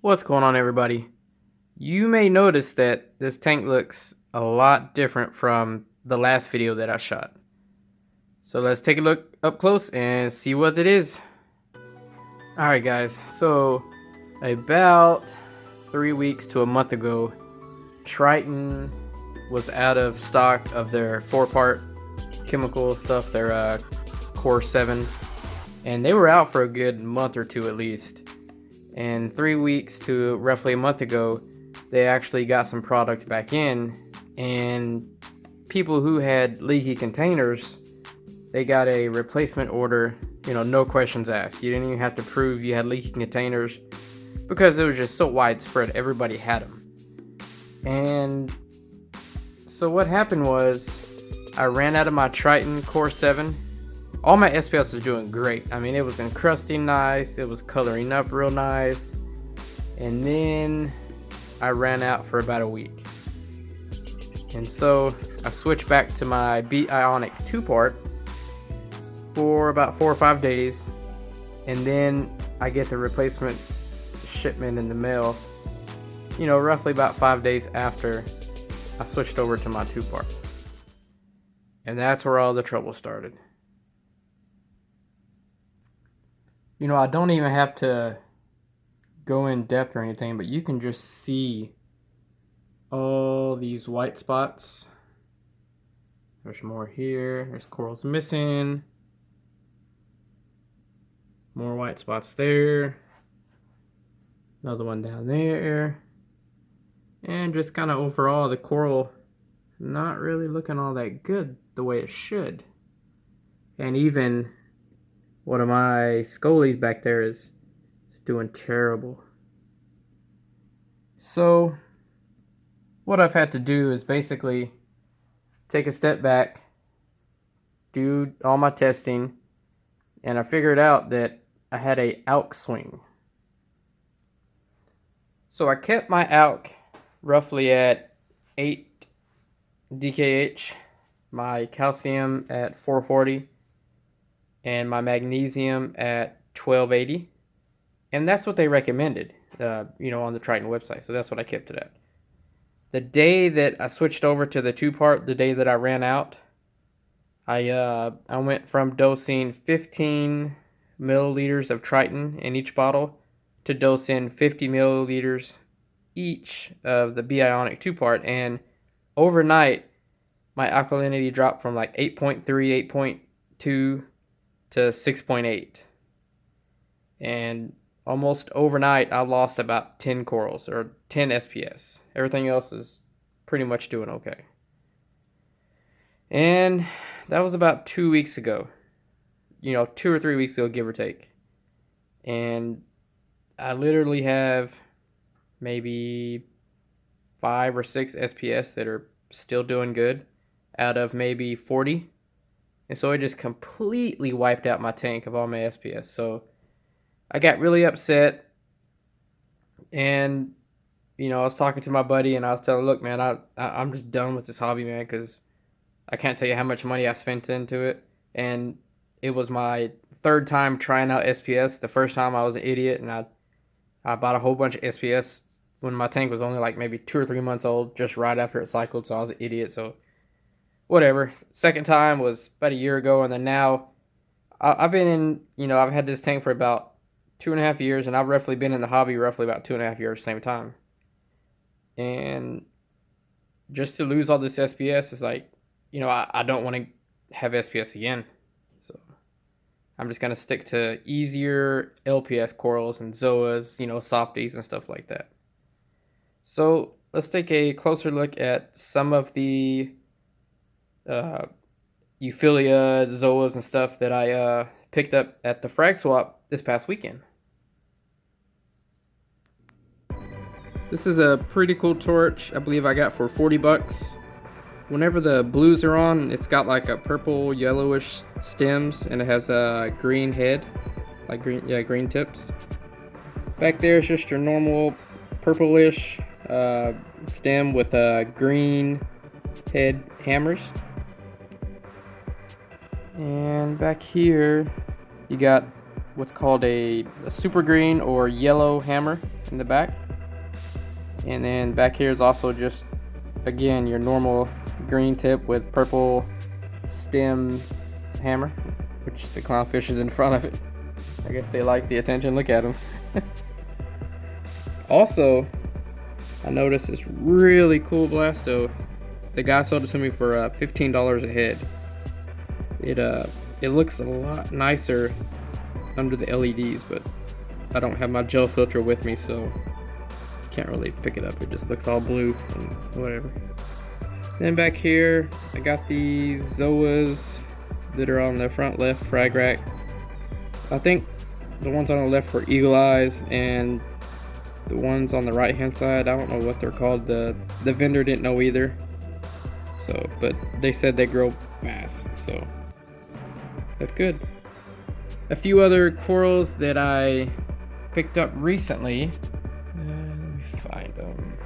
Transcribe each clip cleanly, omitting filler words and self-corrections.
What's going on, everybody? You may notice that this tank looks a lot different from the last video that I shot. So let's take a look up close and see what it is. Alright guys, so about 3 weeks to a month ago, Triton was out of stock of their 4-part chemical stuff, their Core 7, and they were out for a good month or two at least. And 3 weeks to roughly a month ago, they actually got some product back in, and people who had leaky containers, they got a replacement order, no questions asked. You didn't even have to prove you had leaky containers because it was just so widespread, everybody had them. And so what happened was, I ran out of my Triton Core 7. All my SPS was doing great. I mean, it was encrusting nice, it was coloring up real nice, and then I ran out for about a week. And so I switched back to my Ionic 2-part for about 4 or 5 days, and then I get the replacement shipment in the mail, roughly about 5 days after I switched over to my 2-part. And that's where all the trouble started. I don't even have to go in depth or anything, but you can just see all these white spots. There's more here. There's corals missing. More white spots there. Another one down there. And just kind of overall, the coral not really looking all that good the way it should. And even one of my scolies back there is doing terrible. So what I've had to do is basically take a step back, do all my testing, and I figured out that I had a ALK swing. So I kept my ALK roughly at 8 DKH, my calcium at 440, and my magnesium at 1280, and that's what they recommended, on the Triton website. So that's what I kept it at. The day that I switched over to the 2-part, the day that I ran out, I went from dosing 15 milliliters of Triton in each bottle to dosing 50 milliliters each of the Ionic 2-part, and overnight my alkalinity dropped from like 8.3, 8.2 to 6.8, and almost overnight I lost about 10 corals or 10 SPS. Everything else is pretty much doing okay. And that was about 2 weeks ago, 2 or 3 weeks ago, give or take. And I literally have maybe 5 or 6 SPS that are still doing good out of maybe 40. And so it just completely wiped out my tank of all my SPS. So I got really upset. And, I was talking to my buddy and I was telling him, look, man, I'm just done with this hobby, man, because I can't tell you how much money I've spent into it. And it was my 3rd time trying out SPS. The first time I was an idiot and I bought a whole bunch of SPS when my tank was only like maybe 2 or 3 months old, just right after it cycled. So I was an idiot. So whatever. Second time was about a year ago, and then now I've been in, I've had this tank for about 2.5 years, and I've roughly been in the hobby roughly about 2.5 years, same time. And just to lose all this SPS is like, I don't want to have SPS again. So I'm just going to stick to easier LPS corals and zoas, softies and stuff like that. So let's take a closer look at some of the Euphilia, zoas, and stuff that I picked up at the Frag swap this past weekend. This is a pretty cool torch. I believe I got for 40 bucks. Whenever the blues are on, it's got like a purple yellowish stems, and it has a green head, like green tips. Back there is just your normal purplish stem with green head hammers. And back here you got what's called a super green or yellow hammer in the back. And then back here is also just, again, your normal green tip with purple stem hammer, which the clownfish is in front of it. I guess they like the attention. Look at them. Also, I noticed this really cool blasto. The guy sold it to me for $15 a head. It looks a lot nicer under the LEDs, but I don't have my gel filter with me, so can't really pick it up. It just looks all blue and whatever. Then back here, I got these zoas that are on the front left frag rack. I think the ones on the left were eagle eyes, and the ones on the right hand side, I don't know what they're called. The vendor didn't know either. So, but they said they grow fast, so that's good. A few other corals that I picked up recently. Let me find them.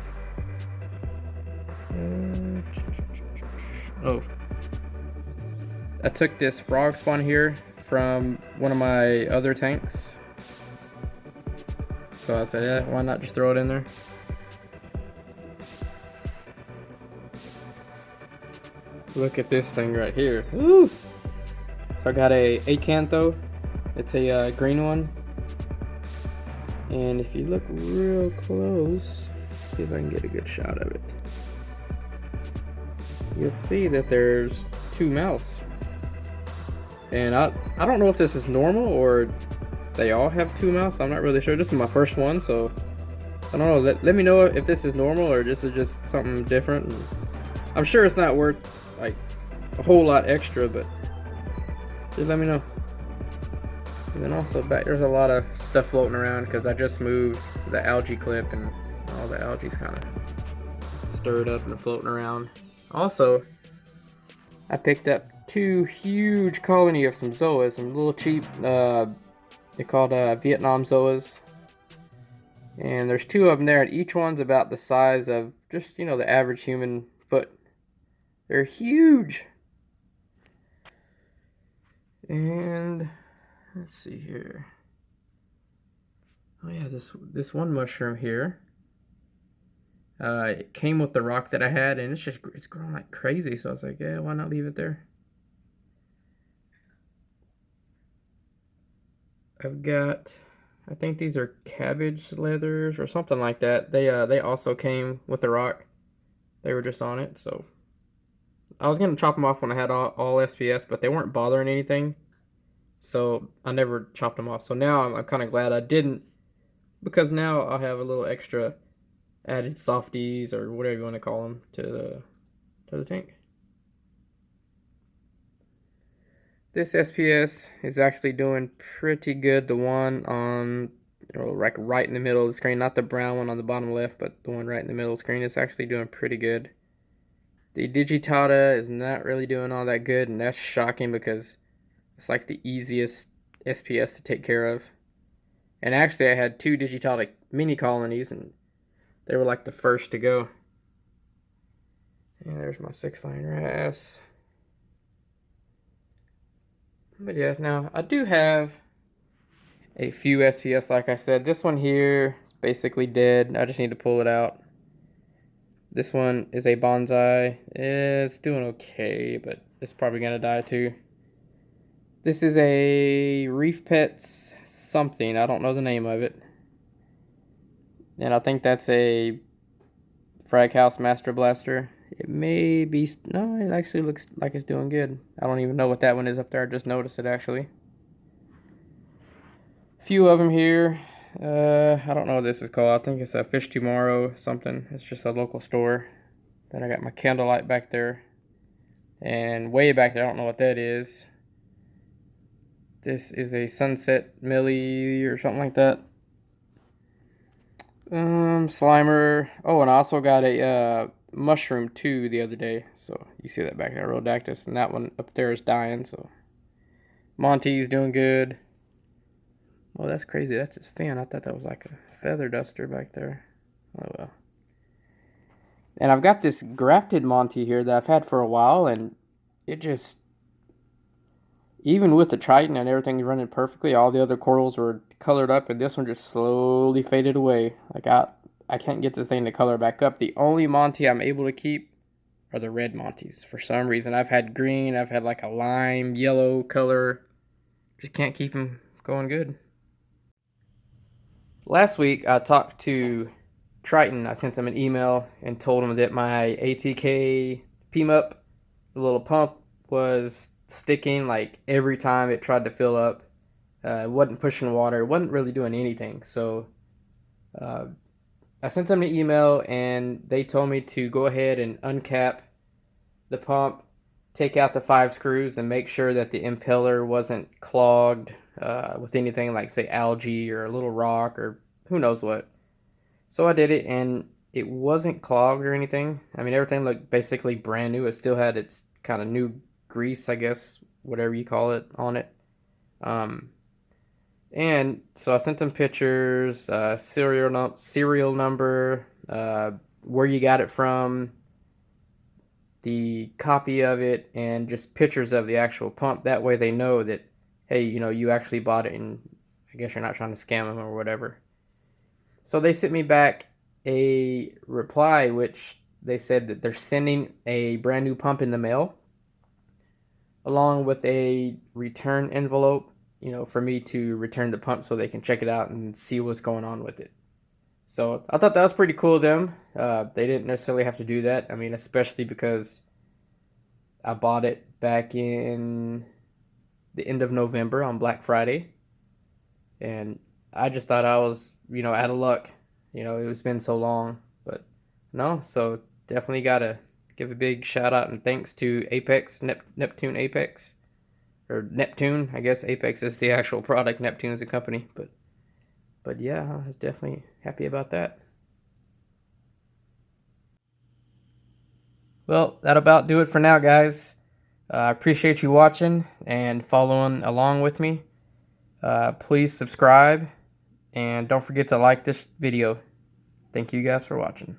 Oh, I took this frog spawn here from one of my other tanks. So I said, yeah, why not just throw it in there? Look at this thing right here. Woo! So I got a acantho. It's a green one. And if you look real close, see if I can get a good shot of it. You'll see that there's two mouths. And I don't know if this is normal or they all have two mouths. I'm not really sure. This is my first one, so I don't know. Let me know if this is normal or this is just something different. And I'm sure it's not worth like a whole lot extra, but just let me know. And then also back there's a lot of stuff floating around because I just moved the algae clip and all the algae's kind of stirred up and floating around. Also, I picked up two huge colony of some zoas, some little cheap, they're called Vietnam zoas. And there's two of them there, and each one's about the size of just, you know, the average human foot. They're huge. And let's see here. Oh yeah, this one mushroom here. It came with the rock that I had, and it's growing like crazy. So I was like, yeah, why not leave it there? I've got, I think these are cabbage leathers or something like that. They also came with the rock. They were just on it, so I was gonna chop them off when I had all SPS, but they weren't bothering anything, so I never chopped them off. So now I'm kind of glad I didn't, because now I'll have a little extra added softies or whatever you want to call them to the tank. This SPS is actually doing pretty good. The one on, you know, like right in the middle of the screen, not the brown one on the bottom left, but the one right in the middle of the screen is actually doing pretty good. The digitata is not really doing all that good, and that's shocking because it's like the easiest SPS to take care of. And actually I had two digitata mini colonies, and they were like the first to go. And there's my 6-line wrasse. But yeah, now I do have a few SPS, like I said. This one here is basically dead. I just need to pull it out. This one is a bonsai. It's doing okay, but it's probably gonna die too. This is a Reef Pets something. I don't know the name of it. And I think that's a Frag House Master Blaster. It may be, no, it actually looks like it's doing good. I don't even know what that one is up there. I just noticed it actually. A few of them here. I don't know what this is called. I think it's a Fish Tomorrow something. It's just a local store. Then I got my candlelight back there. And way back there, I don't know what that is. This is a Sunset Millie or something like that. Slimer. Oh, and I also got a mushroom too the other day. So you see that back there, Rhodactus, and that one up there is dying. So Monty's doing good. Well, that's crazy. That's his fan. I thought that was like a feather duster back there. Oh well. And I've got this grafted Monty here that I've had for a while, and it Even with the Triton and everything running perfectly, all the other corals were colored up, and this one just slowly faded away. Like I can't get this thing to color back up. The only Monty I'm able to keep are the red Monties. For some reason, I've had green, I've had like a lime, yellow color. Just can't keep them going good. Last week, I talked to Triton. I sent him an email and told him that my ATK PMUP, the little pump, was sticking like every time it tried to fill up. It wasn't pushing water. It wasn't really doing anything. So uh, I sent them an email and they told me to go ahead and uncap the pump, take out the 5 screws, and make sure that the impeller wasn't clogged with anything like, say, algae or a little rock or who knows what. So I did it, and it wasn't clogged or anything. I mean, everything looked basically brand new. It still had its kind of new grease, I guess, whatever you call it, on it. And so I sent them pictures, serial number, where you got it from, the copy of it, and just pictures of the actual pump. That way they know that, hey, you actually bought it, and I guess you're not trying to scam them or whatever. So they sent me back a reply, which they said that they're sending a brand new pump in the mail, along with a return envelope, for me to return the pump so they can check it out and see what's going on with it. So I thought that was pretty cool of them. They didn't necessarily have to do that. I mean, especially because I bought it back in the end of November on Black Friday. And I just thought I was, out of luck. It's been so long. But no, so definitely got to give a big shout out and thanks to Apex, Neptune Apex. Or Neptune, I guess Apex is the actual product. Neptune is the company. But yeah, I was definitely happy about that. Well, that'll about do it for now, guys. I appreciate you watching and following along with me. Please subscribe and don't forget to like this video. Thank you guys for watching.